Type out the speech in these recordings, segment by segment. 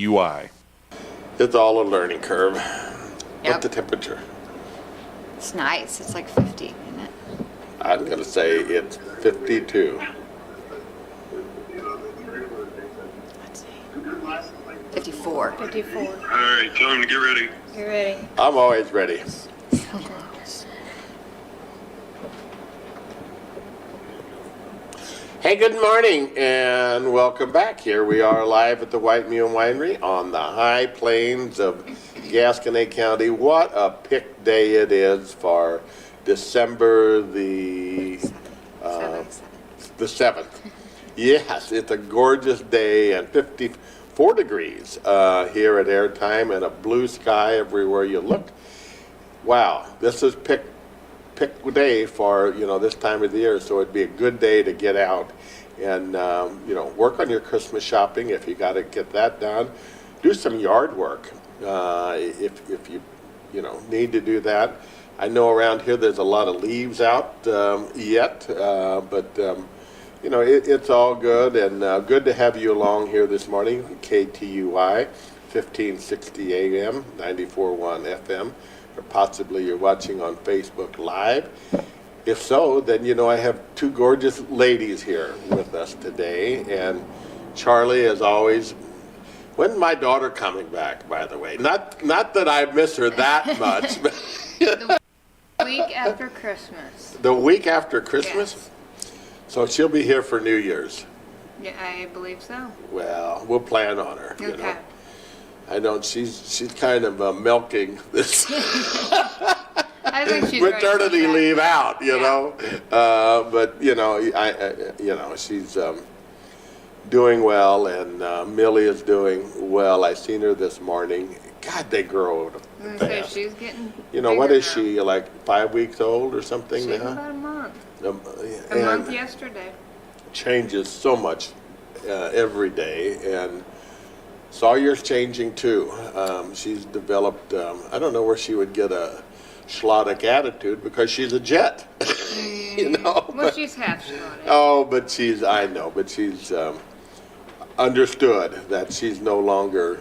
KTUI. It's all a learning curve. Yep. What's the temperature? It's nice. It's like 50, isn't it? I'm going to say it's 52. Let's see. 54. 54. All right, tell him to get ready. You ready? I'm always ready. Hey, good morning and welcome back. Here we are live at the White Mule Winery on the high plains of Gasconade County. What a pick day it is for December the 7th. Yes, it's a gorgeous day and 54 degrees here at Airtime and a blue sky everywhere you look. Wow, this is pick day for this time of the year, so it'd be a good day to get out and work on your Christmas shopping if you got to get that done. Do some yard work if you need to do that. I know around here there's a lot of leaves out yet, but it's all good and good to have you along here this morning. KTUI 1560 AM 94.1 FM. Or possibly you're watching on Facebook Live. If so, then I have two gorgeous ladies here with us today. And Charlie, as always, when's my daughter coming back, by the way? Not that I miss her that much. But The week after Christmas. the week after Christmas? Yes. So she'll be here for New Year's. Yeah, I believe so. Well, we'll plan on her. Okay. I know she's kind of milking this I think she's ready to maternity come back. leave out, Yeah. but she's doing well, and Millie is doing well. I seen her this morning. God, they grow So fast. she's getting What bigger is now. she, like 5 weeks old or something She's now? about a month. A And month yesterday. changes so much every day, and Sawyer's changing too. She's developed, I don't know where she would get a Schlottic attitude because she's a jet, Well, she's half Scottish. Oh, but she's understood that she's no longer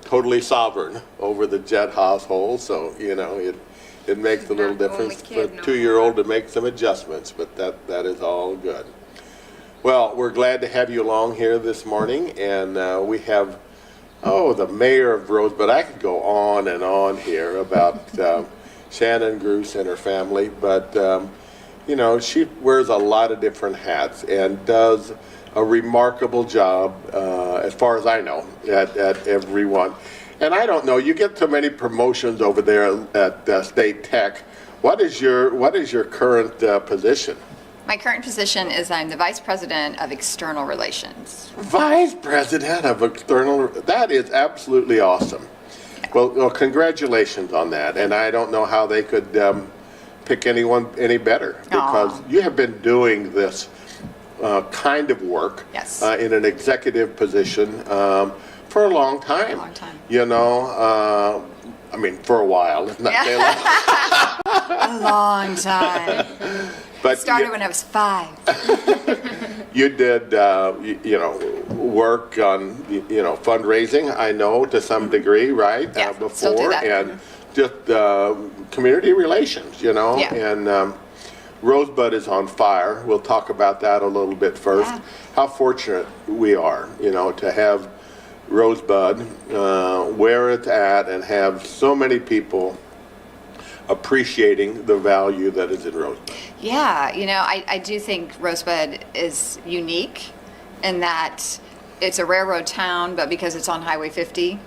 totally sovereign over the jet household, so, it makes a little not the only difference for kid a no 2-year-old to make some adjustments, but that is all good. Well, we're glad to have you along here this morning, and we have, the mayor of Rosebud. I could go on and on here about Shannon Gruce and her family, but, she wears a lot of different hats and does a remarkable job, as far as I know, at every one. And I don't know, you get so many promotions over there at State Tech. What is your current position? My current position is I'm the Vice President of External Relations. Vice President of External, that is absolutely awesome. Well, congratulations on that. And I don't know how they could pick anyone any better, because you have been doing this kind of work Yes. In an executive position for a long time. A long time. For a while. It's not very long. A long time. But Started when I was 5. you did, work on, fundraising, I know, to some degree, right? Yeah, Before, still do that. and just community relations, Yeah. And Rosebud is on fire. We'll talk about that a little bit first. Yeah. How fortunate we are, to have Rosebud where it's at and have so many people appreciating the value that is in Rosebud. Yeah, I do think Rosebud is unique in that it's a railroad town, but because it's on Highway 50,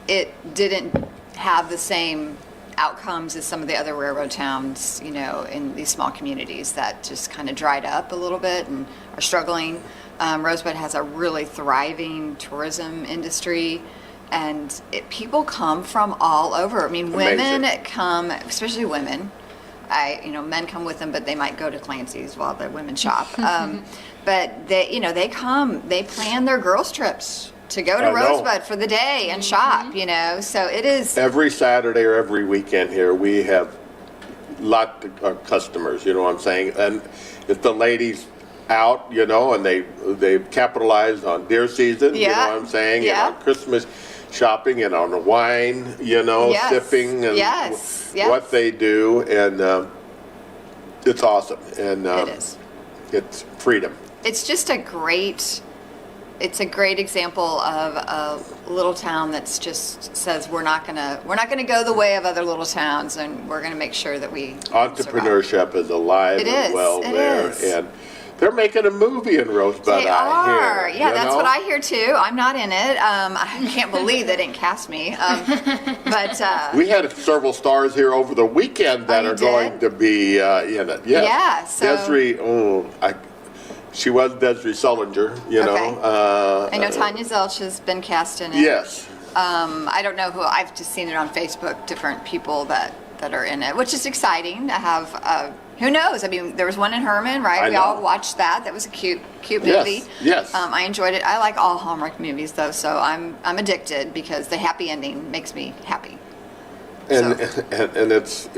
it didn't have the same outcomes as some of the other railroad towns, in these small communities that just kind of dried up a little bit and are struggling. Rosebud has a really thriving tourism industry. And people come from all over. Women come, especially women. Men come with them, but they might go to Clancy's while the women shop. But they come, they plan their girls' trips to go to Rosebud for the day and shop, So it is. Every Saturday or every weekend here, we have lot of customers, you know what I'm saying? And if the ladies out, and they've capitalized on deer season, you know Yeah. what I'm saying, Yeah. and on Christmas shopping and on the wine, Yes. sipping and Yes. what they do, and it's awesome, and It is. it's freedom. It's just it's a great example of a little town that's just says we're not gonna go the way of other little towns, and we're gonna make sure that we survive. Entrepreneurship is alive It and is, well it there, is. and they're making a movie in Rosebud. They are. I hear, Yeah, you that's know? what I hear too. I'm not in it. I can't believe they didn't cast me. But We had several stars here over the weekend that you are did? going to be in it. Yes. Yeah, so- Desiree, she was Desiree Sullinger, Okay. know. I know Tanya Zelch has been cast in it. Yes. I don't know who. I've just seen it on Facebook. Different people that are in it, which is exciting to have. Who knows? I mean, there was one in Herman, right? I We know. all watched that. That was a cute Yes, movie. yes. I enjoyed it. I like all Hallmark movies though, so I'm addicted because the happy ending makes me happy. And So- and it's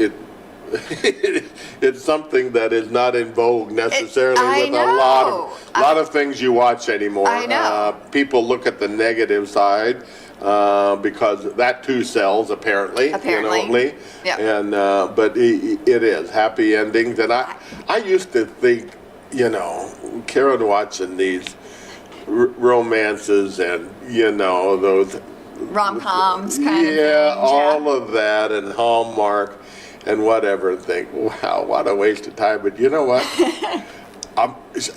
something that is not in vogue necessarily I with know. a lot of things you watch anymore. I know. People look at the negative side because that too sells apparently. Apparently. Yep. And but it is happy endings, and I used to think, Karen watching these romances and those Rom-coms kind of things. yeah, all of that and Hallmark and whatever, and think, wow, what a waste of time. But you know what?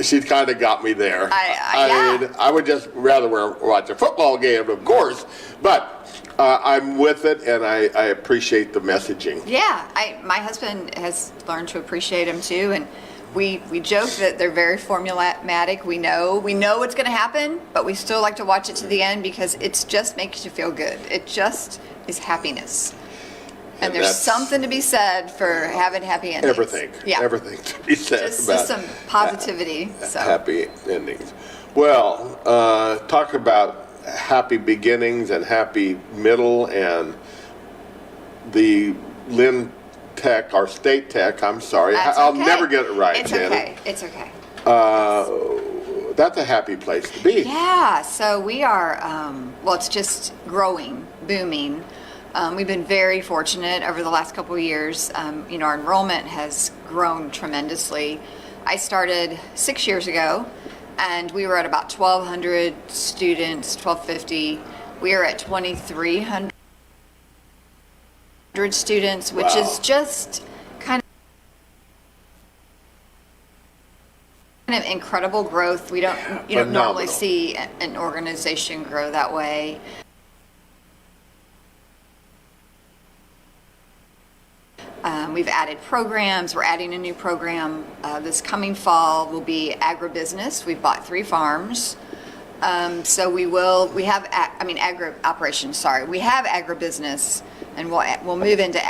She's kind of got me there. yeah. mean, I would just rather watch a football game, of course, but I'm with it, and I appreciate the messaging. Yeah, my husband has learned to appreciate them too, and we joke that they're very formulaic. We know what's going to happen, but we still like to watch it to the end because it just makes you feel good. It just is happiness. And there's that's- something to be said for having happy endings. Everything, Yeah. everything to be said Just about some positivity. So. happy endings. Well, talk about happy beginnings and happy middle, and the Lynn Tech, our state tech, I'm sorry, That's I'll okay. never get it right, It's Janet. okay. It's okay. That's a happy place to be. Yeah, so we are, well, it's just growing, booming. We've been very fortunate over the last couple of years. Our enrollment has grown tremendously. I started 6 years ago, and we were at about 1,200 students, 1,250. We are at 2,300 students, which Wow. is just kind of incredible growth. We don't normally Phenomenal. see an organization grow that way. We've added programs. We're adding a new program this coming fall. Will be agribusiness. We've bought 3 farms. So we have agri operations. Sorry, we have agribusiness, and we'll move into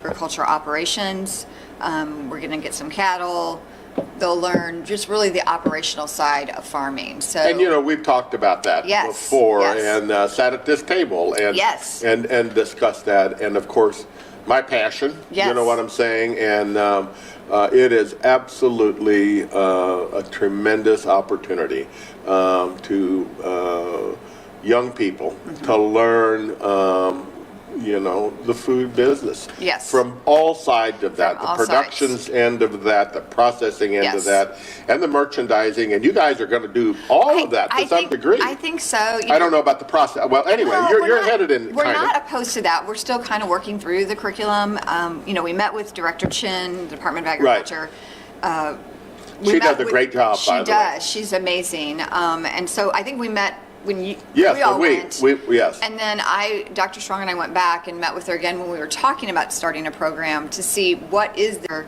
agriculture operations. We're going to get some cattle. They'll learn just really the operational side of farming. So, And we've talked about that Yes, before, yes. and sat at this table and Yes. and discussed that, and of course, my passion. Yes. You know what I'm saying, and it is absolutely a tremendous opportunity to young people Mm-hmm. to learn. The food business. Yes. From all sides of that, From the all production sides. end of that, the processing end Yes. of that, and the merchandising, and you guys are going to do all of that to some degree. I think so. I don't know about the process. Well, anyway, Well, you're we're not- headed in We're kind not of. opposed to that. We're still kind of working through the curriculum. We met with Director Chin, the Department of Agriculture. We She met does a with- great job, She by the way. does. She's amazing. And so I think we met when we Yes, all we went. yes. And then Dr. Strong and I went back and met with her again when we were talking about starting a program to see what is there.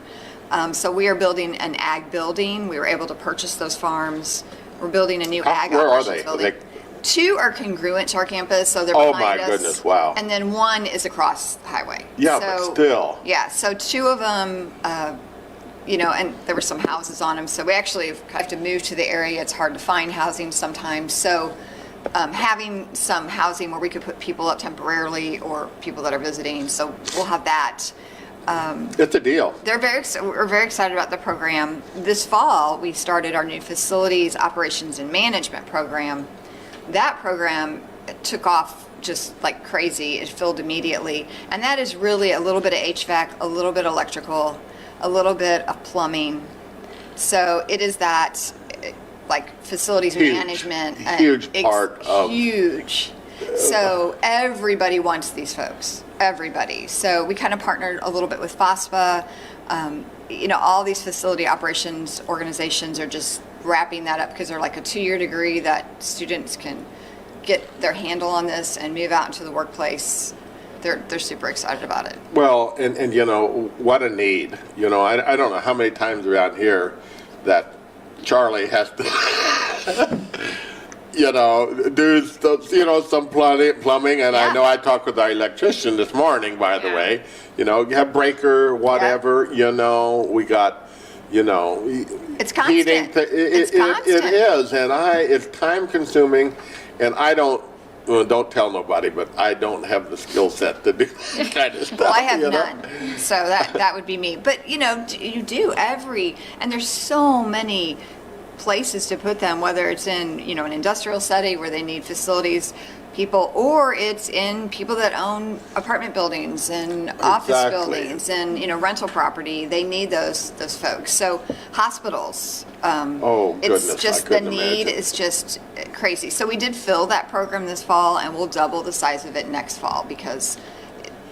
So we are building an ag building. We were able to purchase those farms. We're building a new ag Where are operations they? building. They- 2 are congruent to our campus, so they're Oh, behind my us. goodness, wow. And then 1 is across the highway. Yeah, but still. Yeah, so 2 of them, and there were some houses on them, so we actually have to move to the area. It's hard to find housing sometimes. So having some housing where we could put people up temporarily or people that are visiting. So we'll have that. It's a deal. We're very excited about the program. This fall, we started our new facilities operations and management program. That program took off just like crazy. It filled immediately. And that is really a little bit of HVAC, a little bit electrical, a little bit of plumbing. So it is that like facilities management. Huge part of. Huge. So everybody wants these folks. Everybody. So we kind of partnered a little bit with FOSPA. All these facility operations organizations are just wrapping that up because they're like a 2-year degree that students can get their handle on this and move out into the workplace. They're super excited about it. Well, and what a need. I don't know how many times around here that Charlie has to do some plumbing, and I know I talked with our electrician this morning, by the way. You have breaker, whatever. We got, it's constant. heating. It's constant. It is, and it's time consuming, and I don't. Well, don't tell nobody, but I don't have the skill set to do that kind of stuff. Well, I have none, so that would be me. But you do and there's so many places to put them, whether it's in an industrial setting where they need facilities people, or it's in people that own apartment buildings and office buildings and rental property. They need those folks. So hospitals, goodness, it's just the need is just crazy. So we did fill that program this fall, and we'll double the size of it next fall because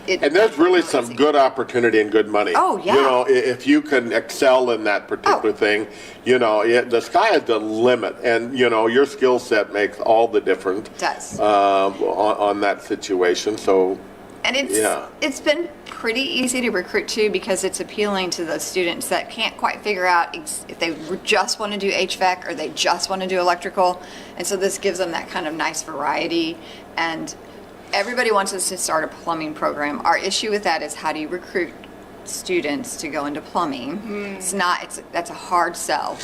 and there's really some good opportunity and good money. Oh, yeah. If you can excel in that particular thing, the sky is the limit. And, your skill set makes all the difference. It does. On that situation. So, and it's been pretty easy to recruit too because it's appealing to those students that can't quite figure out if they just want to do HVAC or they just want to do electrical. And so this gives them that kind of nice variety. And everybody wants us to start a plumbing program. Our issue with that is how do you recruit students to go into plumbing? That's a hard sell.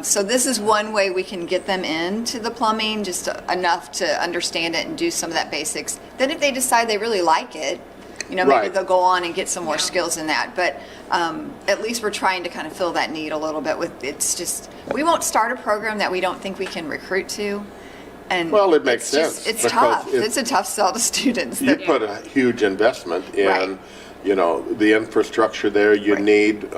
So this is one way we can get them into the plumbing, just enough to understand it and do some of that basics. Then if they decide they really like it, maybe they'll go on and get some more skills in that. But at least we're trying to kind of fill that need a little bit with, we won't start a program that we don't think we can recruit to. And it makes sense. It's tough. It's a tough sell to students. You put a huge investment in, the infrastructure there. You need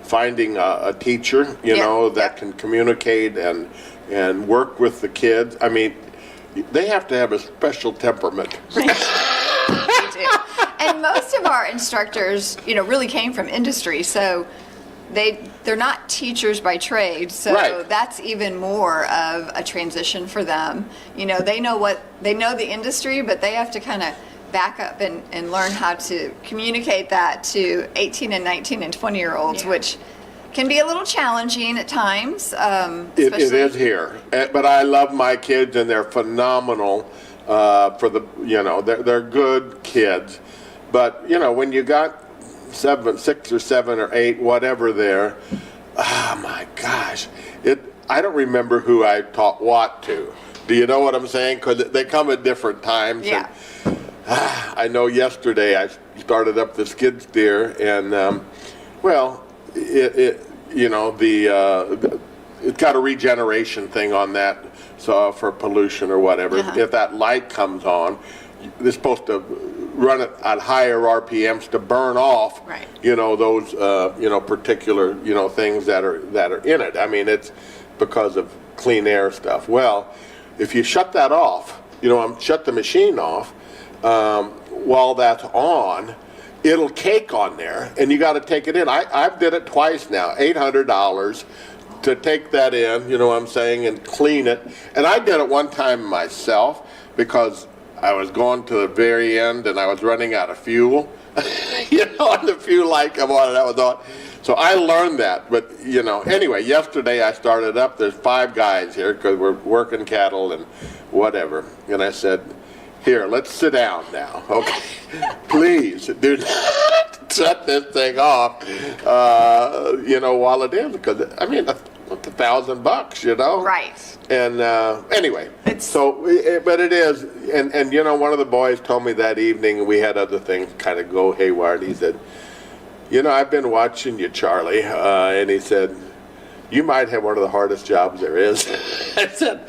finding a teacher, that can communicate and work with the kids. I mean, they have to have a special temperament. They do. And most of our instructors, really came from industry, so they're not teachers by trade, so that's even more of a transition for them. They know the industry, but they have to kind of back up and learn how to communicate that to 18 and 19 and 20-year-olds, which can be a little challenging at times. It is here, but I love my kids, and they're phenomenal. They're good kids, but when you got 6 or 7 or 8, whatever there. Oh my gosh! I don't remember who I taught what to. Do you know what I'm saying? Because they come at different times. Yeah. And, I know yesterday I started up the skid steer, and it's got a regeneration thing on that, so for pollution or whatever. If that light comes on, they're supposed to run it at higher RPMs to burn off, those particular things that are in it. I mean, it's because of clean air stuff. Well, if you shut that off, shut the machine off while that's on, it'll cake on there, and you got to take it in. I've did it twice now, $800 to take that in, what I'm saying, and clean it. And I did it one time myself because I was going to the very end and I was running out of fuel. And the fuel light come on and that was on. So I learned that. But, anyway, yesterday I started up. There's 5 guys here because we're working cattle and whatever. And I said, here, let's sit down now. Okay. Please do not shut this thing off, while it is. Because, I mean, what the $1,000, you know? Right. And anyway, It's- but it is, and you know, one of the boys told me that evening, we had other things kind of go haywire, and he said, you know, I've been watching you, Charlie, and he said, you might have one of the hardest jobs there is. I said,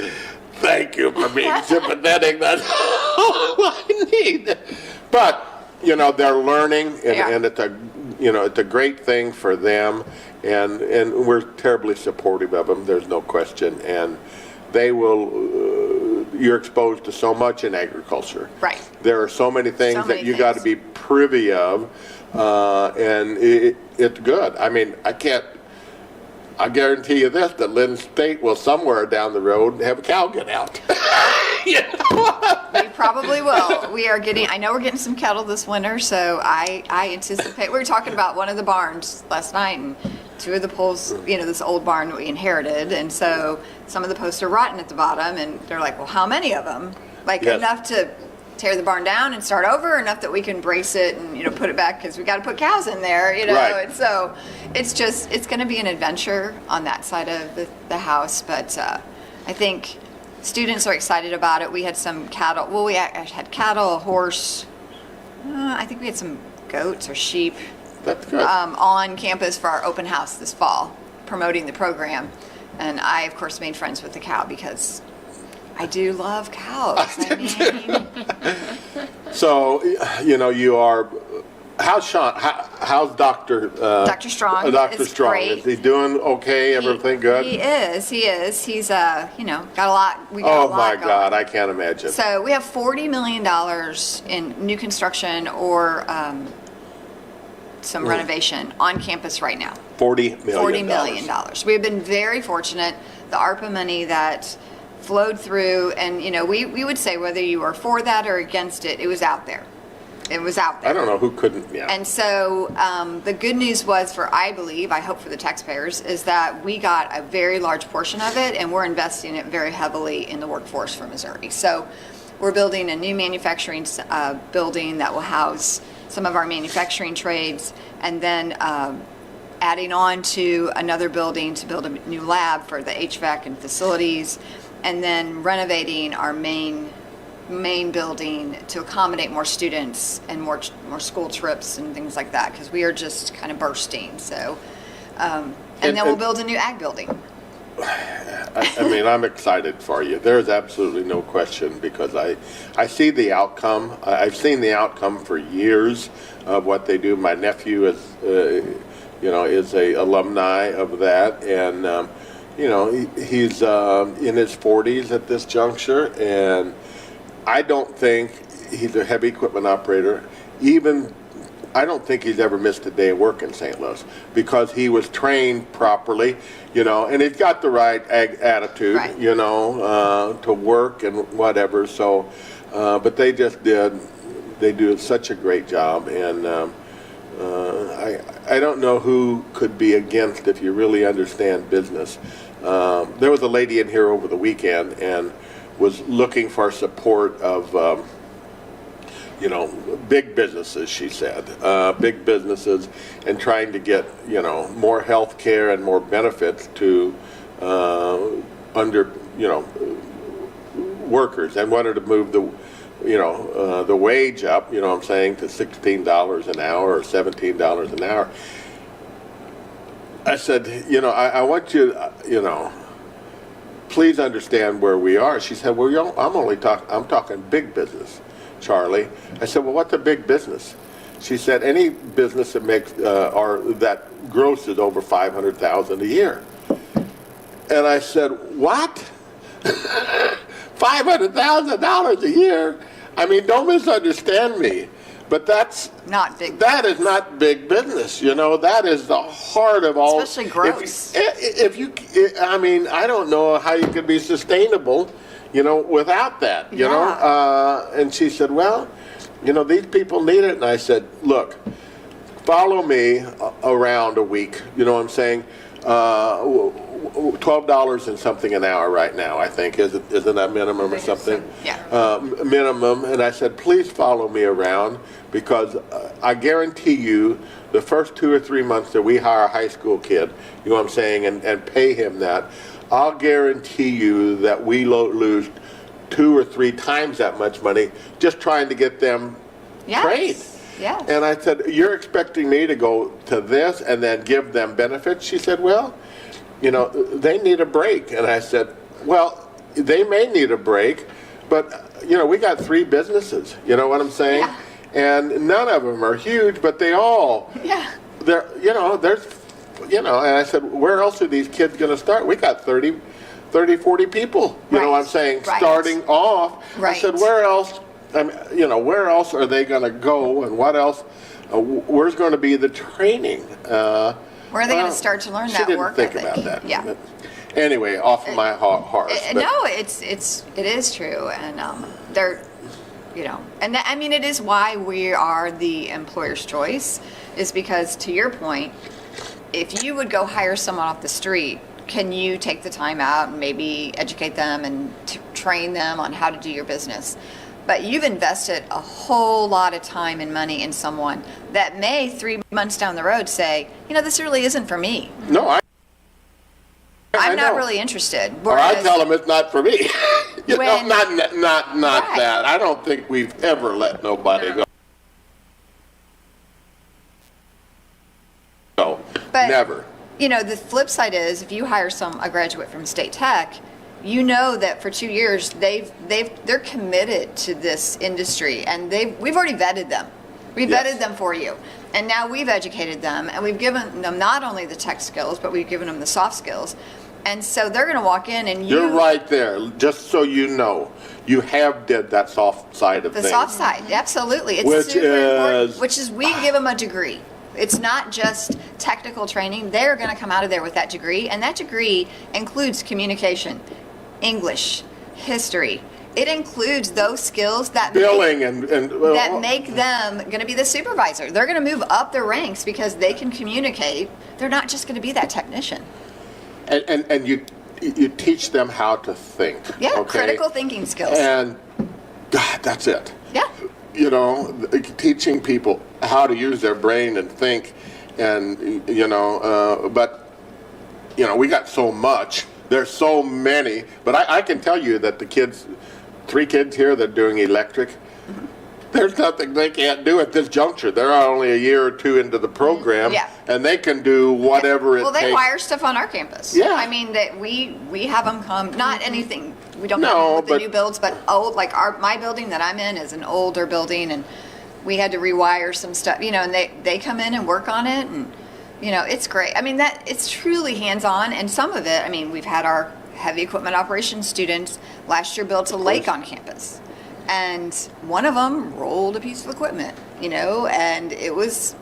thank you for being sympathetic. That's all I need. But, you know, they're learning, and it's a, you know, it's a great thing for them, and we're terribly supportive of them. There's no question, and they will. You're exposed to so much in agriculture. Right. There are so many things So many that you got to things. be privy of, and it's good. I mean, I guarantee you this, that Lynn State will somewhere down the road have a cow get out. You know? We probably will. I know we're getting some cattle this winter, so I anticipate, we were talking about one of the barns last night, and two of the poles, you know, this old barn that we inherited, and so some of the posts are rotten at the bottom, and they're like, well, how many of them? Like, Yes. enough to tear the barn down and start over, enough that we can brace it and, you know, put it back, because we got to put cows in there, you know. Right. And so it's going to be an adventure on that side of the house, but I think students are excited about it. We had some cattle. Well, we had cattle, a horse. I think we had some goats or sheep That's good. on campus for our open house this fall, promoting the program. And I, of course, made friends with the cow because I do love cows. I mean, So, you know, you are. How's Sean? How's Dr. Dr. Strong Dr. is Strong. great. Is he doing okay? Everything good? He is. He's you know, got a lot. We got Oh a lot my going. God, I can't imagine. So we have $40 million in new construction or some renovation on campus right now. $40 million. $40 million. We have been very fortunate. The ARPA money that flowed through, and you know, we would say whether you were for that or against it, it was out there. It was out there. I don't know who couldn't. Yeah. And so the good news was I hope for the taxpayers, is that we got a very large portion of it, and we're investing it very heavily in the workforce for Missouri. So we're building a new manufacturing building that will house some of our manufacturing trades, and then adding on to another building to build a new lab for the HVAC and facilities, and then renovating our main building to accommodate more students and more school trips and things like that, because we are just kind of bursting. So, and then we'll build a new ag building. I mean, I'm excited for you. There's absolutely no question, because I see the outcome. I've seen the outcome for years of what they do. My nephew is, you know, is a alumni of that, and you know, he's in his 40s at this juncture, and I don't think he's a heavy equipment operator. I don't think he's ever missed a day of work in St. Louis, because he was trained properly, you know, and he's got the right attitude, Right. you know, to work and whatever. So, but they do such a great job, and I don't know who could be against if you really understand business. There was a lady in here over the weekend and was looking for support of, you know, big businesses, she said, big businesses, and trying to get, you know, more health care and more benefits to workers, and wanted to move the wage up, you know what I'm saying, to $16 an hour or $17 an hour. I said, you know, I want you, you know, please understand where we are. She said, well, I'm talking big business, Charlie. I said, well, what's a big business? She said, any business that makes that grosses over $500,000 a year. And I said, what? $500,000 a year? I mean, don't misunderstand me, but that's Not big. That is not big business. You know, that is the heart of all. Especially gross. I mean, I don't know how you could be sustainable, you know, without that. You know, and she said, well, you know, these people need it. And I said, look, follow me around a week. You know what I'm saying? $12 and something an hour right now, I think. Isn't that minimum or something? Yeah. Minimum. And I said, please follow me around, because I guarantee you the first 2 or 3 months that we hire a high school kid, you know what I'm saying, and pay him that, I'll guarantee you that we lose 2 or 3 times that much money just trying to get them trained. Yes. And I said, you're expecting me to go to this and then give them benefits? She said, well, you know, they need a break. And I said, well, they may need a break, but, you know, we got 3 businesses, you know what I'm saying? Yeah. And none of them are huge, but they all, they're, you know, there's, you know, and I said, where else are these kids going to start? We got 30, 40 people, you know what I'm saying, starting off. I said, where else? I mean, you know, where else are they going to go, and what else? Where's going to be the training? Where are they going to start to learn that work ethic? She didn't think about that. Yeah. But anyway, off of my horse. No, it is true, and they're, you know, and I mean, it is why we are the employer's choice, is because, to your point, if you would go hire someone off the street, can you take the time out and maybe educate them and train them on how to do your business? But you've invested a whole lot of time and money in someone that may 3 months down the road say, you know, this really isn't for me. No, I'm not really interested. Or I tell them it's not for me. you when, know, not that. I don't think we've ever let nobody go. No, but, never. You know, the flip side is, if you hire a graduate from State Tech, you know that for 2 years they're committed to this industry, and we've already vetted them. We've vetted them for you, and now we've educated them, and we've given them not only the tech skills, but we've given them the soft skills, and so they're going to walk in and you're right there. Just so you know, you have did that soft side of things. The soft side, absolutely. It's super important. Which is, we give them a degree. It's not just technical training. They're going to come out of there with that degree, and that degree includes communication, English, history. It includes those skills that billing that make them going to be the supervisor. They're going to move up their ranks because they can communicate. They're not just going to be that technician. And you teach them how to think. Yeah, okay? Critical thinking skills. And God, that's it. Yeah. You know, teaching people how to use their brain and think, and you know, but you know, we got so much. There's so many, but I can tell you that the kids, 3 kids here that are doing electric, there's nothing they can't do at this juncture. They're only a year or 2 into the program, and they can do whatever it takes. Well, they wire stuff on our campus. Yeah. I mean, that we have them come, not anything, we don't know with the new builds, but old, like my building that I'm in is an older building, and we had to rewire some stuff, you know, and they come in and work on it, and you know, it's great. I mean, it's truly hands-on, and some of it, I mean, we've had our heavy equipment operations students last year built a lake on campus, and one of them rolled a piece of equipment, you know, and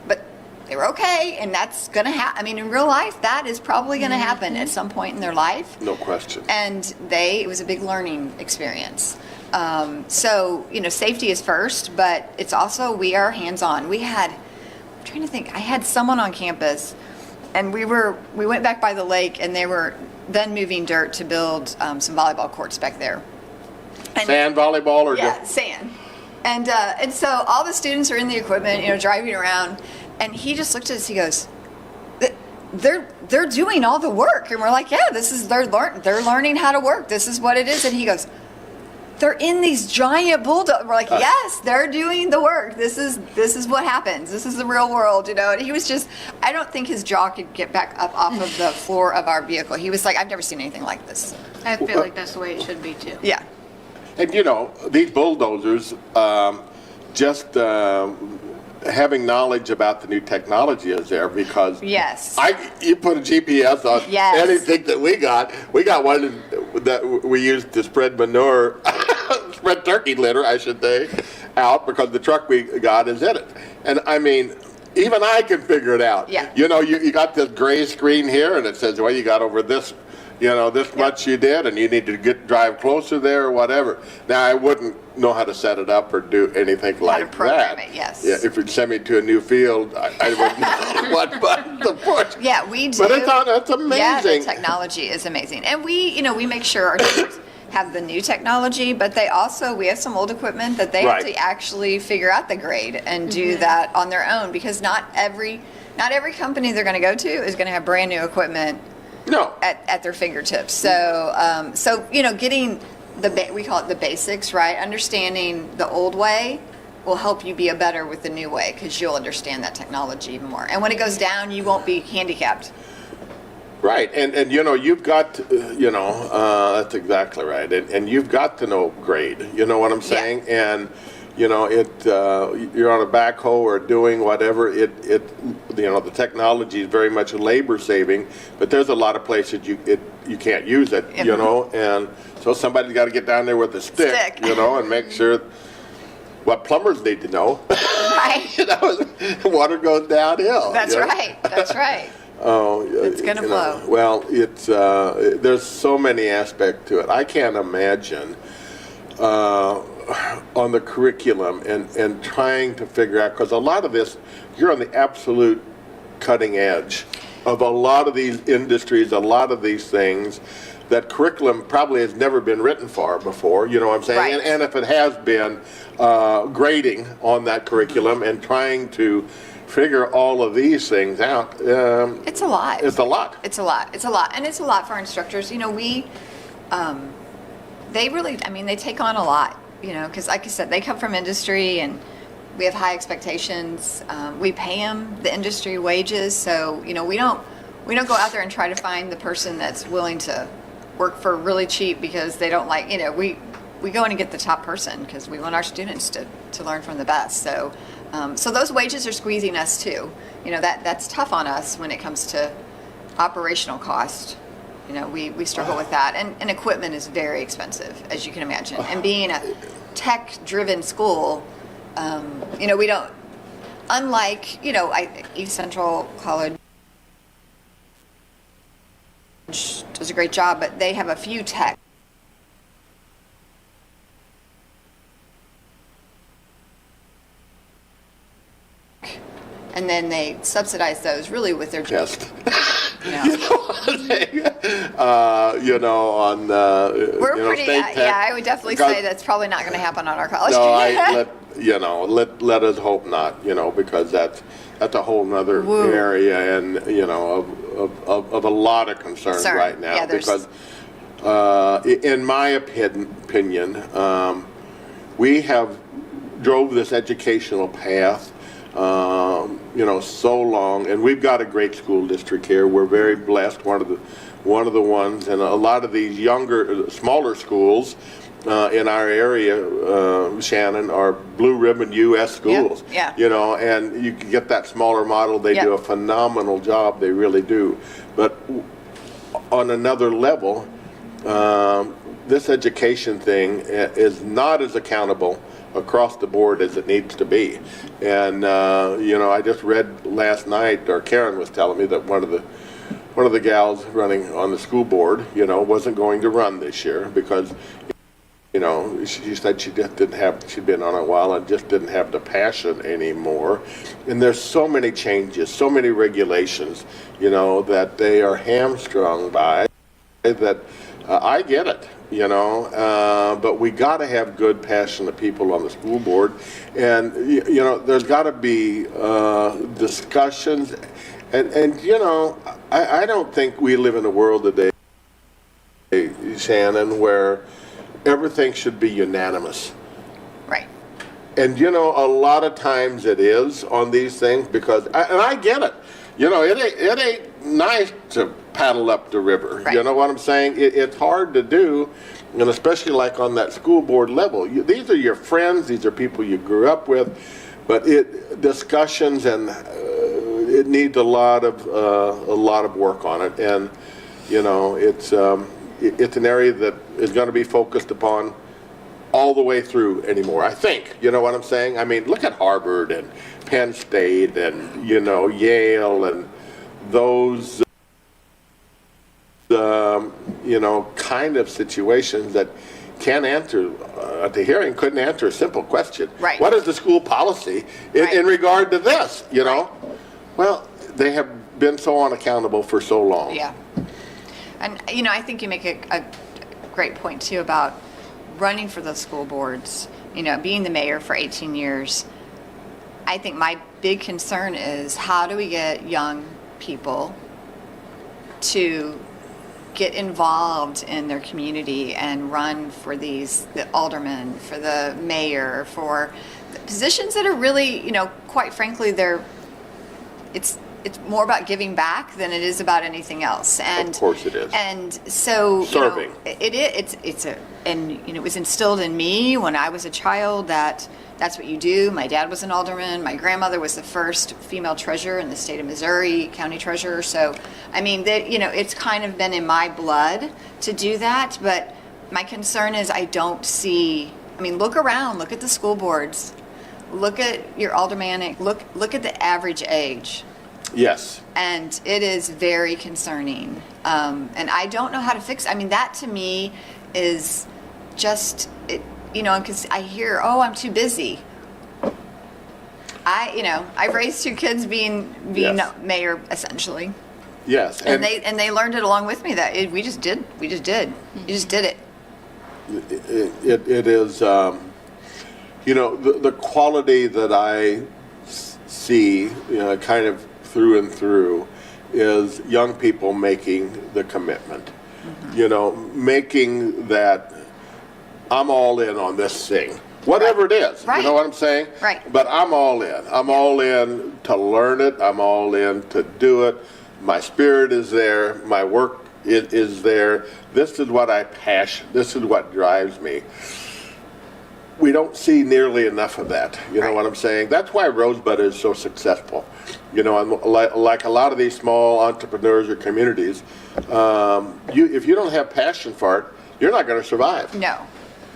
but they were okay, and that's going to happen. I mean, in real life, that is probably going to happen at some point in their life. No question. And it was a big learning experience. So, you know, safety is first, but it's also, we are hands-on. I'm trying to think, I had someone on campus, and we went back by the lake, and they were then moving dirt to build some volleyball courts back there. And sand volleyball or just sand. And so all the students are in the equipment, you know, driving around, and he just looked at us. He goes, "They're doing all the work," and we're like, "Yeah, they're learning how to work. This is what it is." And he goes, "They're in these giant bulldozers." We're like, "Yes, they're doing the work. This is what happens. This is the real world," you know. And he was just, I don't think his jaw could get back up off of the floor of our vehicle. He was like, "I've never seen anything like this." I feel like that's the way it should be too. Yeah. And you know, these bulldozers, just having knowledge about the new technology is there, because you put a GPS on anything that we got. We got one that we used to spread manure, spread turkey litter, I should say, out, because the truck we got is in it. And I mean, even I can figure it out. Yeah. You know, you got this gray screen here, and it says, well, you got over this this much you did, and you need to drive closer there or whatever. Now, I wouldn't know how to set it up or do anything like that. program it, yes. Yeah, if you'd send me to a new field, I wouldn't know what button to push. Yeah, we do. But it's amazing. Yeah, the technology is amazing. And we make sure our teachers have the new technology, but we have some old equipment that they have to actually figure out the grade and do that on their own, because not every company they're going to go to is going to have brand new equipment at their fingertips. So, getting we call it the basics, right? Understanding the old way will help you be better with the new way, because you'll understand that technology even more. And when it goes down, you won't be handicapped. Right, and you've got that's exactly right, and you've got to know grade. You know what I'm saying? Yeah. And you're on a backhoe or doing whatever. The technology is very much labor saving, but there's a lot of places you can't use it. And so somebody's got to get down there with a stick. And make sure. What plumbers need to know. Right. Water goes downhill. That's right. That's right. Oh, it's going to flow. Well, there's so many aspects to it. I can't imagine on the curriculum and trying to figure out, because a lot of this, you're on the absolute cutting edge of a lot of these industries, a lot of these things that curriculum probably has never been written for before, you know what I'm saying? Right. And if it has been, grading on that curriculum and trying to figure all of these things out. It's a lot. It's a lot. It's a lot. It's a lot. And it's a lot for our instructors. They really, they take on a lot, because like I said, they come from industry and we have high expectations. We pay them the industry wages. So, we don't go out there and try to find the person that's willing to work for really cheap because they don't like, we go in and get the top person because we want our students to learn from the best. So, so those wages are squeezing us too. That's tough on us when it comes to operational cost. We struggle with that. And equipment is very expensive, as you can imagine. And being a tech-driven school, we don't, unlike, East Central College does a great job, but they have a few tech. And then they subsidize those really with their Just. on we're pretty state tech, I would definitely say that's probably not going to happen on our college. No, let us hope not, because that's a whole nother area and of a lot of concern right now, because in my opinion, we have drove this educational path so long, and we've got a great school district here. We're very blessed. One of the ones, and a lot of these smaller schools in our area, Shannon, are blue ribbon U.S. schools. Yeah. And you can get that smaller model. They do a phenomenal job. They really do. But on another level, this education thing is not as accountable across the board as it needs to be. And I just read last night, or Karen was telling me, that one of the gals running on the school board, wasn't going to run this year because she said she just didn't have, she'd been on it a while and just didn't have the passion anymore. And there's so many changes, so many regulations, that they are hamstrung by, that I get it. But we got to have good, passionate people on the school board, and there's got to be discussions, and I don't think we live in a world today, Shannon, where everything should be unanimous. Right. And a lot of times it is on these things, because and I get it. It ain't nice to paddle up the river. Right. You know what I'm saying? It's hard to do, and especially like on that school board level. These are your friends. These are people you grew up with, but discussions, and it needs a lot of work on it. And it's an area that is going to be focused upon all the way through anymore, I think. You know what I'm saying? I mean, look at Harvard and Penn State and, Yale and those kind of situations that can't answer, at the hearing, couldn't answer a simple question. Right. What is the school policy in regard to this, Well, they have been so unaccountable for so long. Yeah. And, I think you make a great point, too, about running for the school boards, being the mayor for 18 years. I think my big concern is how do we get young people to get involved in their community and run for the alderman, for the mayor, for positions that are really, quite frankly, it's more about giving back than it is about anything else. And of course it is. And so serving. It was instilled in me when I was a child that that's what you do. My dad was an alderman. My grandmother was the first female treasurer in the state of Missouri, county treasurer. So, it's kind of been in my blood to do that. But my concern is I don't see. Look around. Look at the school boards. Look at your aldermanic. Look at the average age. Yes. And it is very concerning. And I don't know how to fix it. That to me is just, because I hear, I'm too busy. I've raised 2 kids being Yes. mayor, essentially. Yes. And they learned it along with me that we just did. You just did it. It is, the quality that I see, kind of through and through, is young people making the commitment. Making that I'm all in on this thing, whatever it is. Right. You know what I'm saying? Right. But I'm all in. I'm all in to learn it. I'm all in to do it. My spirit is there. My work is there. This is what This is what drives me. We don't see nearly enough of that. You know what I'm saying? That's why Rosebud is so successful. And like a lot of these small entrepreneurs or communities, if you don't have passion for it, you're not going to survive. No,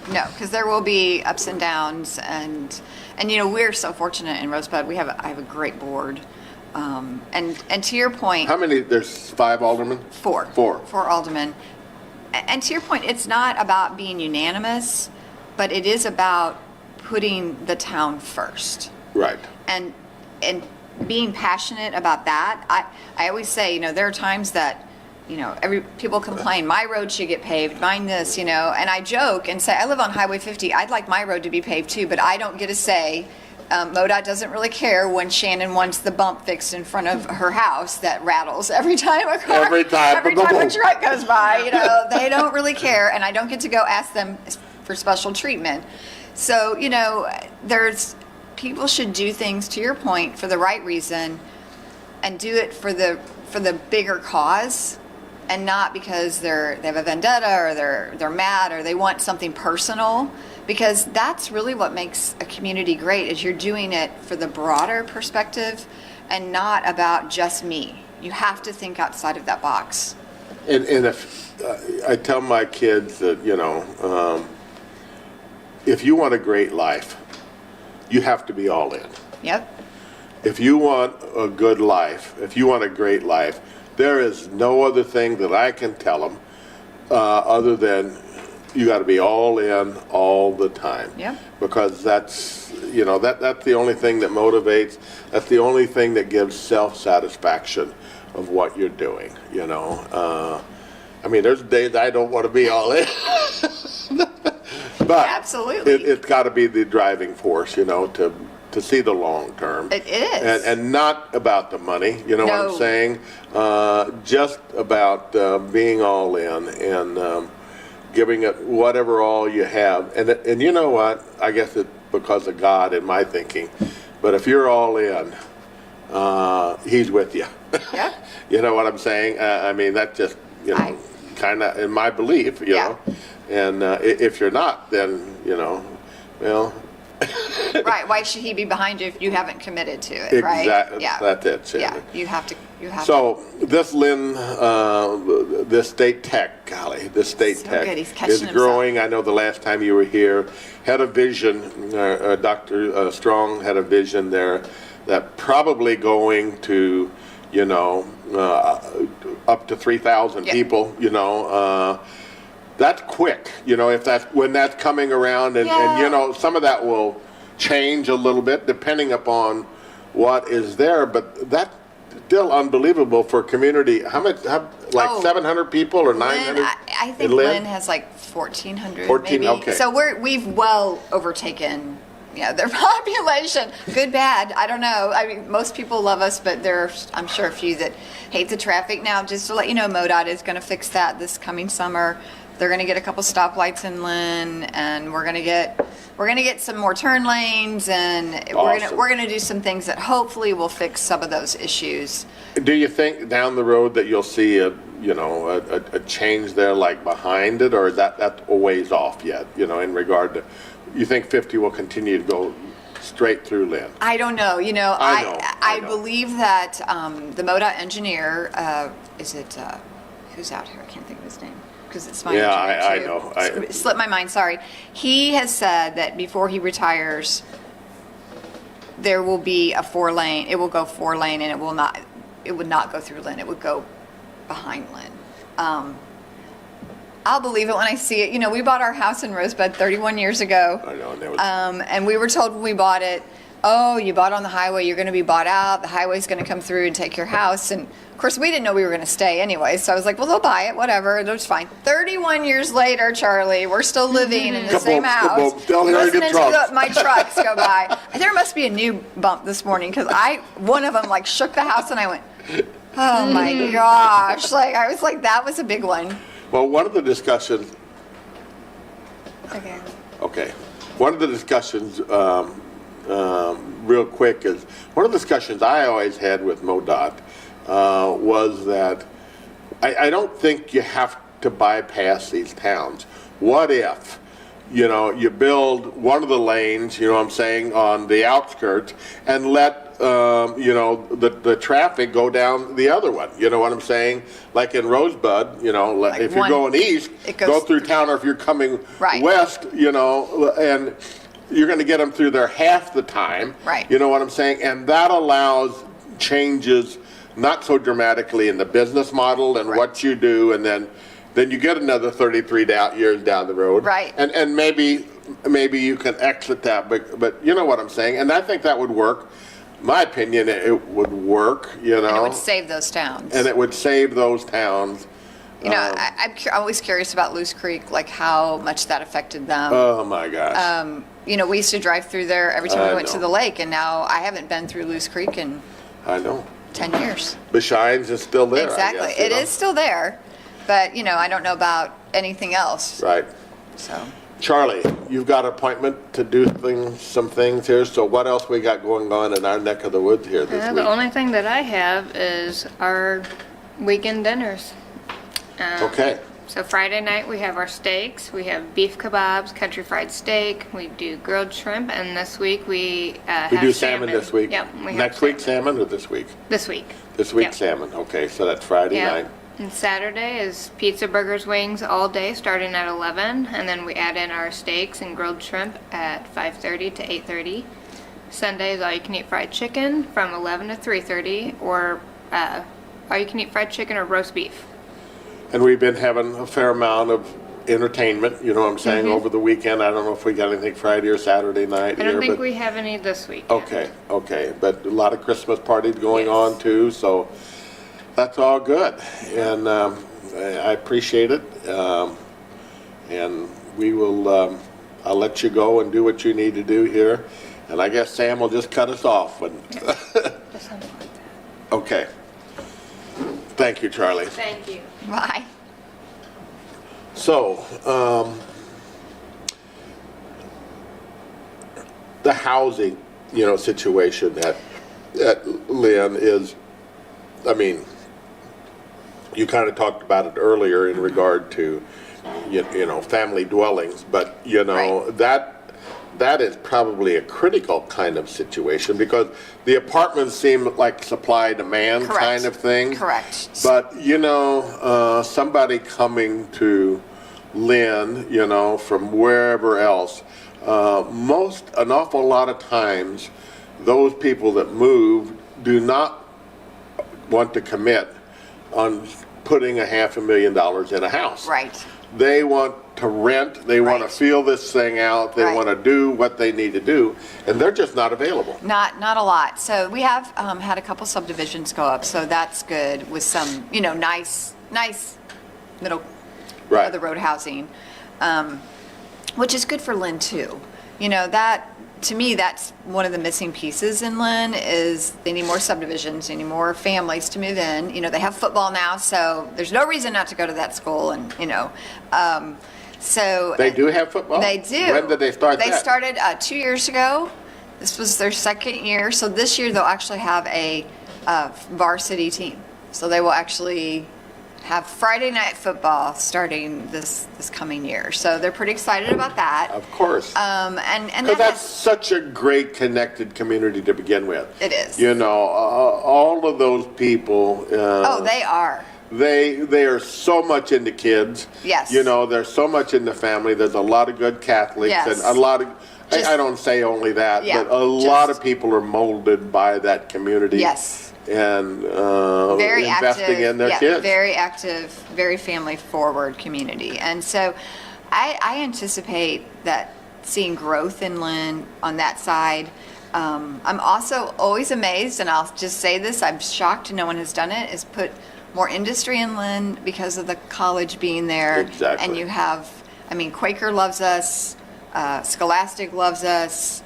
because there will be ups and downs, and we're so fortunate in Rosebud. I have a great board, and to your point, How many? There's 5 aldermen. 4 aldermen, and to your point, it's not about being unanimous, but it is about putting the town first. Right. And being passionate about that. I always say, there are times that, people complain, my road should get paved, mine this, and I joke and say, I live on Highway 50, I'd like my road to be paved too, but I don't get to say, MoDOT doesn't really care when Shannon wants the bump fixed in front of her house that rattles every time a truck goes by, they don't really care, and I don't get to go ask them for special treatment. So, people should do things, to your point, for the right reason, and do it for the bigger cause, and not because they have a vendetta or they're mad or they want something personal. Because that's really what makes a community great, is you're doing it for the broader perspective and not about just me. You have to think outside of that box. And if I tell my kids that, if you want a great life, you have to be all in. Yep. If you want a good life, if you want a great life, there is no other thing that I can tell them other than you got to be all in all the time. Yep. Because that's the only thing that motivates. That's the only thing that gives self-satisfaction of what you're doing. There's days I don't want to be all in. But absolutely, it's got to be the driving force, to see the long term. It is, and not about the money. You know what I'm saying? Just about being all in and giving it whatever all you have. And you know what? I guess it's because of God in my thinking. But if you're all in, He's with you. Yeah. You know what I'm saying? That's just kind of in my belief. You know. And if you're not, then, well. Right. Why should he be behind you if you haven't committed to it, right? Exactly. Yeah. That's it, Shannon. Yeah. You have to. So this this state tech, this state So tech good. He's catching is himself. growing. I know the last time you were here, had a vision, Dr. Strong had a vision there that probably going to, up to 3,000 Yeah. people, that's quick, if when that's coming around, and Yeah. some of that will change a little bit depending upon what is there, but that's still unbelievable for a community. How much, Oh. 700 people or 900? Lynn, I think in Lynn has like 1,400 14, maybe. okay. So we've well overtaken their population. Good, bad, I don't know. I mean, most people love us, but there's, I'm sure, a few that hate the traffic. Now, just to let you know, MoDOT is going to fix that this coming summer. They're going to get a couple stoplights in Lynn, and we're going to get some more turn lanes, and Awesome. we're going to do some things that hopefully will fix some of those issues. Do you think down the road that you'll see a change there, like behind it, or is that's a ways off yet? In regard to, you think 50 will continue to go straight through Lynn? I don't know. I know. I believe that the MoDOT engineer, who's out here? I can't think of his name because it's my Yeah, engineer I too. know. It slipped my mind. Sorry. He has said that before he retires, there will be a 4-lane. It will go 4-lane, and it would not go through Lynn. It would go behind Lynn. I'll believe it when I see it. We bought our house in Rosebud 31 years ago. I know, and that was, And we were told when we bought it, oh, you bought on the highway, you're going to be bought out. The highway's going to come through and take your house. And of course, we didn't know we were going to stay anyway. So I was like, well, they'll buy it, whatever. It was fine. 31 years later, Charlie, we're still living in the same house. Still hearing the Listening trucks. to my trucks go by. There must be a new bump this morning because one of them like shook the house and I went, oh my gosh. I was like, that was a big one. well, one of the discussions. Okay. One of the discussions, real quick, is one of the discussions I always had with MoDOT was that I don't think you have to bypass these towns. What if, you build one of the lanes, on the outskirts and let, the traffic go down the other one. You know what I'm saying? Like in Rosebud, if you're going east, go through town, or if you're coming west, and you're going to get them through there half the time. Right. You know what I'm saying? And that allows changes not so dramatically in the business model and what you do, and then you get another 33 years down the road. Right. And maybe you can exit that, but you know what I'm saying? And I think that would work. My opinion, it would work, And it would save those towns. And it would save those towns. I'm always curious about Loose Creek, like how much that affected them. Oh my gosh. We used to drive through there every time I we went know. to the lake, and now I haven't been through Loose Creek in I know. 10 years. Beshines is still there. Exactly. I guess, It is still there, but, I don't know about anything else. Right. So. Charlie, you've got an appointment to do some things here, so what else we got going on in our neck of the woods here this week? The only thing that I have is our weekend dinners. Okay. So Friday night we have our steaks. We have beef kebabs, country fried steak. We do grilled shrimp, and this week we have We do salmon this week. Yep. We have Next week salmon or this week? This week. This week Yep. salmon. Okay, so that's Friday Yep. night. And Saturday is pizza, burgers, wings all day, starting at 11, and then we add in our steaks and grilled shrimp at 5:30 to 8:30. Sunday is all you can eat fried chicken from 11 to 3:30, or all you can eat fried chicken or roast beef. And we've been having a fair amount of entertainment, you know what I'm saying, over the weekend. I don't know if we got anything Friday or Saturday night I here, don't think but we have any this week. okay, but a lot of Christmas parties going Yes. on too, so that's all good. And I appreciate it. And we will, I'll let you go and do what you need to do here. And I guess Sam will just cut us off. Just something like that. Okay. Thank you, Charlie. Thank you. Bye. So, the housing, situation at Lynn is, I mean, you kind of talked about it earlier in regard to, family dwellings, but, Right. that is probably a critical kind of situation because the apartments seem like supply demand Correct. kind of thing. Correct. But, somebody coming to Lynn, from wherever else, an awful lot of times, those people that move do not want to commit on putting $500,000 in a house. Right. They want to rent, they want to Right. feel this thing out, they Right. want to do what they need to do, and they're just not available. Not a lot. So we have had a couple subdivisions go up, so that's good with some, nice middle Right. of the road housing, which is good for Lynn too. That, to me, that's one of the missing pieces in Lynn is they need more subdivisions, they need more families to move in. They have football now, so there's no reason not to go to that school, and, so. They do have football? They do. When did they start that? They started 2 years ago. This was their second year. So this year they'll actually have a varsity team. So they will actually have Friday night football starting this coming year. So they're pretty excited about that. Of course. And Because that's such a great connected community to begin with. It is. All of those people. They are. They are so much into kids. Yes. They're so much into family. There's a lot of good Catholics Yes. and a lot of. Just- I don't say only that, Yeah, but a lot of just- people are molded by that community. Yes. And Very investing active, in their kids. very active, very family forward community. And so I anticipate that seeing growth in Lynn on that side. I'm also always amazed, and I'll just say this, I'm shocked no one has done it, is put more industry in Lynn because of the college being there. Exactly. And you have, Quaker loves us, Scholastic loves us,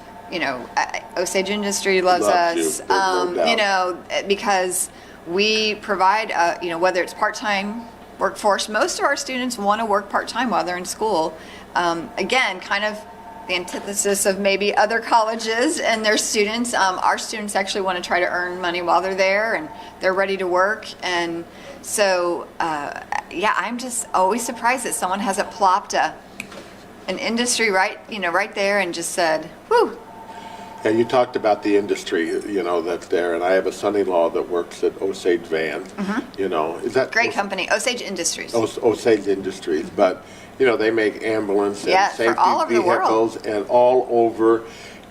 Osage Industry loves Loves you. us. There's no doubt. Because we provide, whether it's part-time workforce, most of our students want to work part-time while they're in school. Again, kind of the antithesis of maybe other colleges and their students. Our students actually want to try to earn money while they're there, and they're ready to work. And so, I'm just always surprised that someone hasn't plopped an industry right there and just said, whew. And you talked about the industry, that's there, and I have a son-in-law that works at Osage Van. Is that Great company, Osage Industries. Osage Industries, but they make ambulance and Yeah, for safety all over the world. vehicles and all over,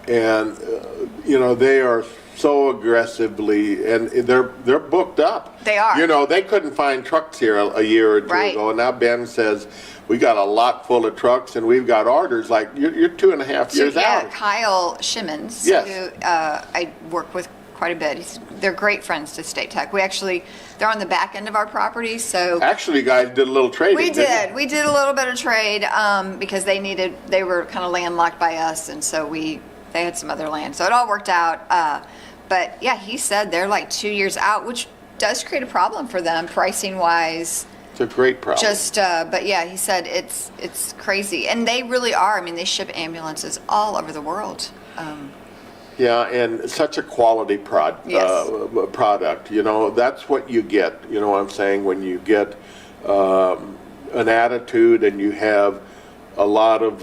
and they are so aggressively, and they're booked up. They are. They couldn't find trucks here a year or two Right. ago, and now Ben says we got a lot full of trucks, and we've got orders like you're 2.5 years out. Kyle Shimmons, Yes. who I work with quite a bit. They're great friends to State Tech. They're on the back end of our property, so Actually, you guys did a little trading. we didn't did. you? We did a little bit of trade because they were kind of landlocked by us, and so they had some other land, so it all worked out. But yeah, he said they're like 2 years out, which does create a problem for them pricing wise. It's a great problem. But yeah, he said it's crazy, and they really are. They ship ambulances all over the world. Yeah, and such a quality product. That's what you get. You know what I'm saying? When you get an attitude and you have a lot of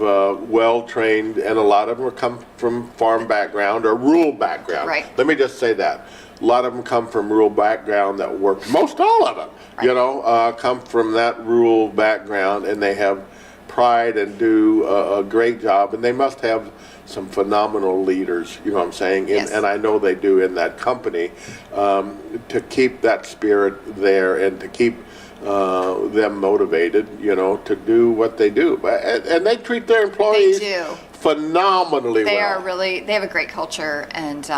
well-trained, and a lot of them come from farm background or rural background. Right. Let me just say that. A lot of them come from rural background that work, most all of them, Right. come from that rural background, and they have pride and do a great job, and they must have some phenomenal leaders, you know what I'm saying? Yes. And I know they do in that company, to keep that spirit there and to keep them motivated, to do what they do. And they treat their employees They do. phenomenally They well. they have a great culture, and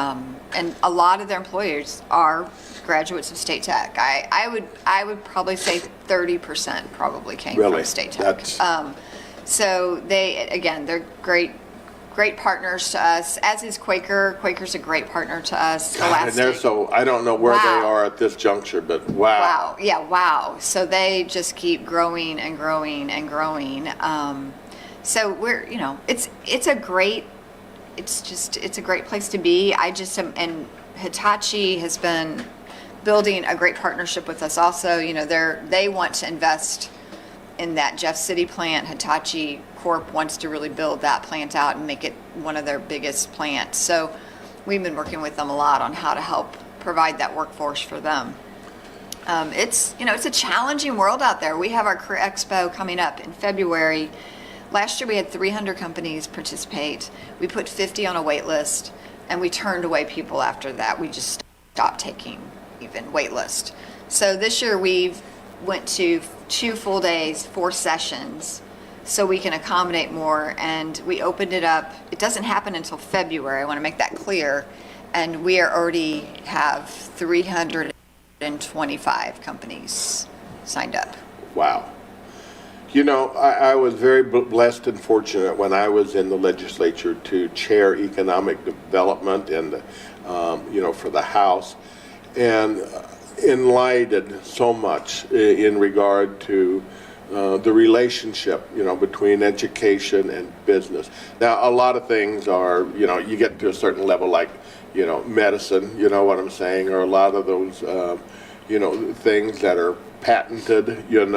a lot of their employers are graduates of State Tech. I would probably say 30% probably came Really? from State Tech. So they're great partners to us, as is Quaker. Quaker's a great partner to us. God, and they're Scholastic. I don't know where they Wow. are at this juncture, but wow. Wow. Yeah, wow. So they just keep growing and growing and growing. So we're, it's a great place to be. And Hitachi has been building a great partnership with us also. They want to invest in that Jeff City plant. Hitachi Corp wants to really build that plant out and make it one of their biggest plants. So we've been working with them a lot on how to help provide that workforce for them. It's a challenging world out there. We have our Career Expo coming up in February. Last year we had 300 companies participate. We put 50 on a wait list, and we turned away people after that. We just stopped taking even wait list. So this year we've went to 2 full days, 4 sessions, so we can accommodate more. And we opened it up. It doesn't happen until February. I want to make that clear. And we are already have 325 companies signed up. Wow. You know, I was very blessed and fortunate when I was in the legislature to chair economic development and, for the House, and enlightened so much in regard to the relationship, between education and business. Now, a lot of things are, you get to a certain level, like, medicine, you know what I'm saying, or a lot of those, things that are patented, and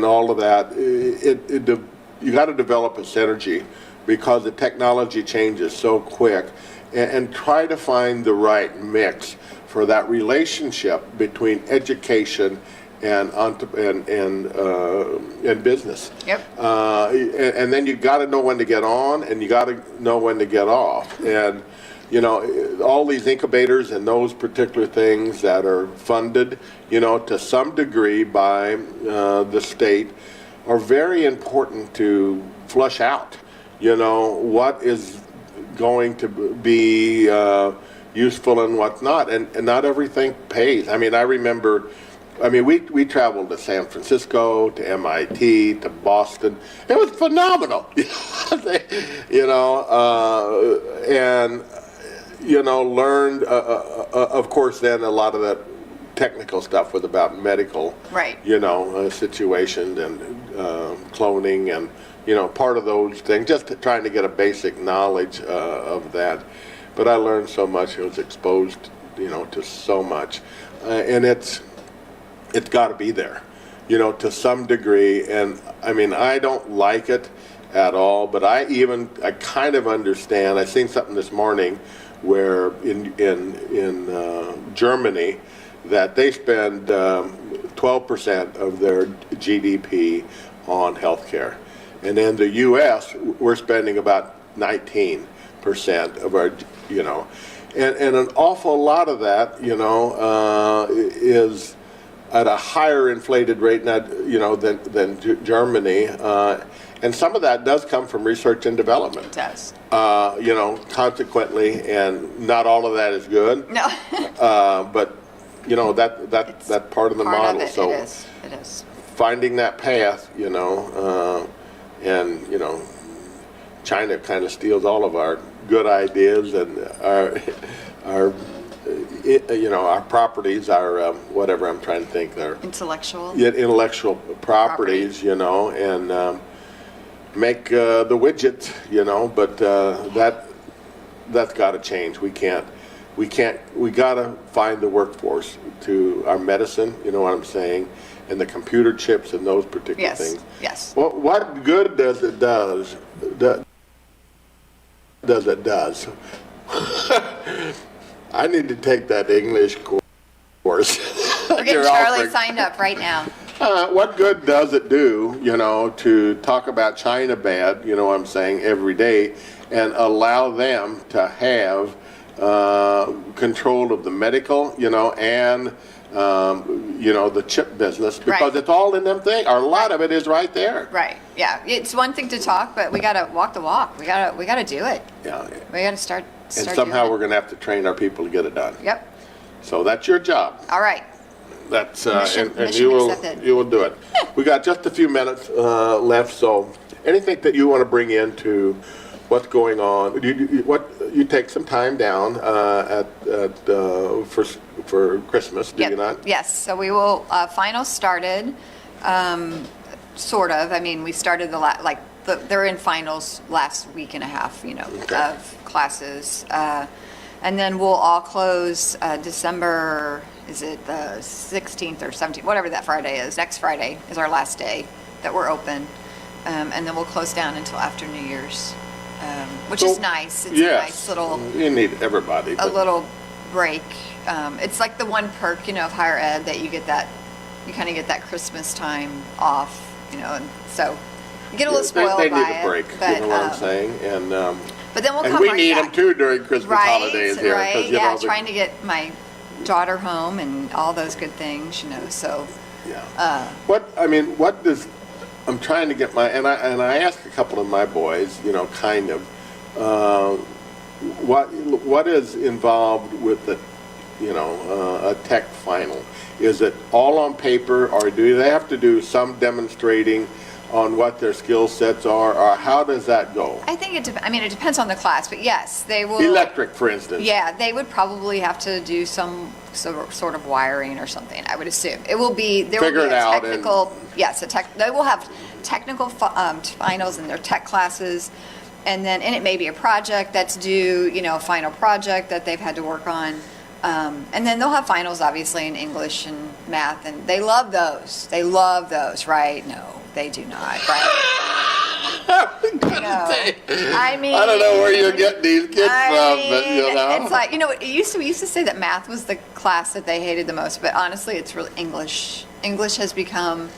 all of that. You got to develop a synergy because the technology changes so quick, and try to find the right mix for that relationship between education and business. Yep. And then you got to know when to get on, and you got to know when to get off. And all these incubators and those particular things that are funded, to some degree by the state, are very important to flush out. What is going to be useful and what's not, and not everything pays. I remember. We traveled to San Francisco, to MIT, to Boston. It was phenomenal, learned, of course, then a lot of that technical stuff was about medical, right. Situations and cloning and, part of those things, just trying to get a basic knowledge of that. But I learned so much, I was exposed, to so much. And it's got to be there, to some degree. And I don't like it at all, but I kind of understand. I seen something this morning where in Germany that they spend 12% of their GDP on healthcare, and in the U.S. we're spending about 19% of our, and an awful lot of that, is at a higher inflated rate now, than Germany, and some of that does come from research and development. It does. Consequently, and not all of that is good. No. But that's part of the Part model. of it, So it is. finding that path, and China kind of steals all of our good ideas and our properties, our whatever I'm trying to think there. Intellectual properties, and make the widgets, but that's got to change. We got to find the workforce to our medicine, you know what I'm saying, and the computer chips and those particular things. Yes. Well, what good does it does? I need to take that English course. We're getting Charlie signed up right now. What good does it do, to talk about China bad, what I'm saying, every day, and allow them to have control of the medical, and the chip business, because Right. it's all in them things. A lot of it is right there. Right. Yeah. It's one thing to talk, but we gotta walk the walk. We gotta do it. Yeah. We gotta start And somehow doing we're it. going to have to train our people to get it done. Yep. So that's your job. All right. That's Mission you accepted. will do it. We got just a few minutes left. So anything that you want to bring into what's going on? You take some time down for Christmas, do you not? Yes. So we will. Finals started, sort of. We started they're in finals last week and a half, Okay. of classes, and then we'll all close December. Is it the 16th or 17th? Whatever that Friday is. Next Friday is our last day that we're open, and then we'll close down until after New Year's, which is nice. It's a nice little. You need everybody. A little break. It's like the one perk, of higher ed, that you kind of get that Christmas time off, and so you get a little spoiled they by need a break, it. But, you know what I'm saying? And but then we'll and come we right need back. them too during Christmas holidays here. 'Cause, Right, trying to get my daughter home and all those good things, so. Yeah. I'm trying to get I asked a couple of my boys, kind of, what is involved with a tech final? Is it all on paper, or do they have to do some demonstrating on what their skill sets are, or how does that go? I think it depends on the class, but yes, they will. Electric, for instance. Yeah, they would probably have to do some sort of wiring or something, I would assume. There will be a technical, they will have technical finals in their tech classes, and it may be a project that's due, a final project that they've had to work on. And then they'll have finals, obviously, in English and math, and they love those. They love those, right? No, they do not, right? I don't know where you're getting these kids from, but it's like, we used to say that math was the class that they hated the most, but honestly, it's really English. English has become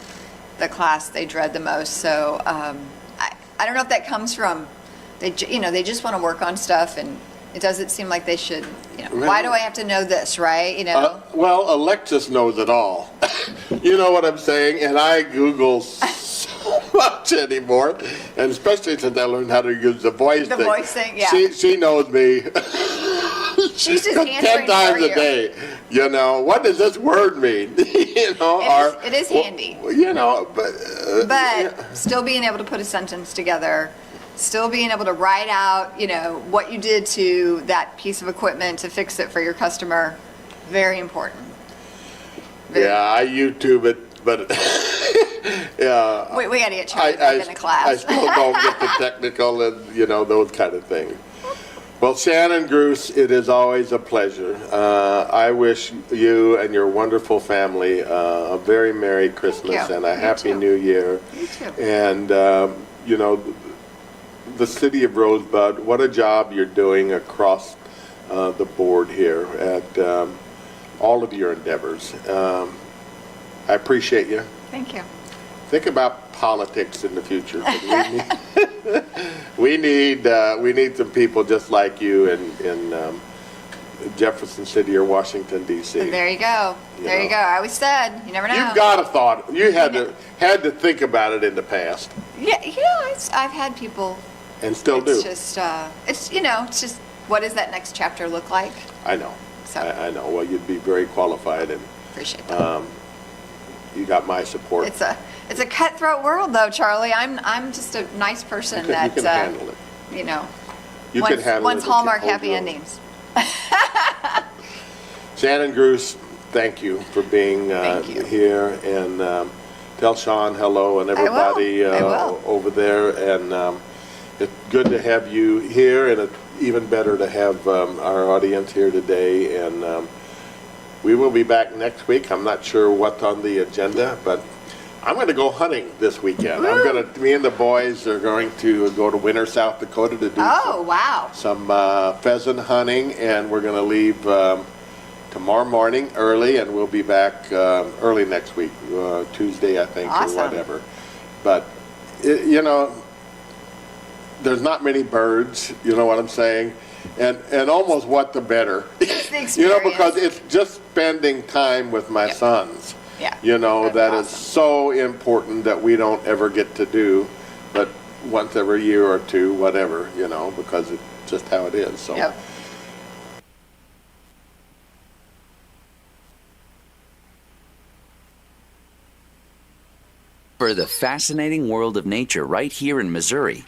the class they dread the most. So I don't know if that comes from they just want to work on stuff, and it doesn't seem like they should. Why do I have to know this, right? Well, Alexis knows it all. You know what I'm saying? And I Google so much anymore, and especially since I learned how to use the voice thing. The voice thing, yeah. She knows me. She's just answering 10 times for you. a day. What does this word mean? It is handy. But still being able to put a sentence together, still being able to write out, what you did to that piece of equipment to fix it for your customer, very important. I YouTube it, but yeah. We got to get Charlie back in the class. I still don't get the technical and those kind of things. Well, Shannon Gruce, it is always a pleasure. I wish you and your wonderful family a very Merry Christmas and a Happy New Year. You too. And, the city of Rosebud, what a job you're doing across the board here at all of your endeavors. I appreciate you. Thank you. Think about politics in the future. We need some people just like you in Jefferson City or Washington D.C. There you go. There you go. I always said, you never know. You've got a thought. You had to think about it in the past. Yeah, I've had people. And still do. It's just, it's just, what does that next chapter look like? I know. So I know. Well, you'd be very qualified, and appreciate that. You got my support. It's a cutthroat world, though, Charlie. I'm just a nice person you can handle it. You can handle it. Once Hallmark happy endings. Shannon Gruce, thank you for being here, and tell Sean hello and everybody I will. over there. And it's good to have you here, and it's even better to have our audience here today. And we will be back next week. I'm not sure what's on the agenda, but I'm going to go hunting this weekend. Woo! Me and the boys are going to go to Winter, South Dakota to do some pheasant hunting, and we're going to leave tomorrow morning early, and we'll be back early next week, Tuesday, I think, awesome. or whatever. But, there's not many birds, you know what I'm saying? And almost what the better. It's the experience. Because it's just spending time with my sons. Yeah. That is so important that we don't ever get to do, but once every year or two, whatever, because it's just how it is. So. Yep. For the fascinating world of nature right here in Missouri,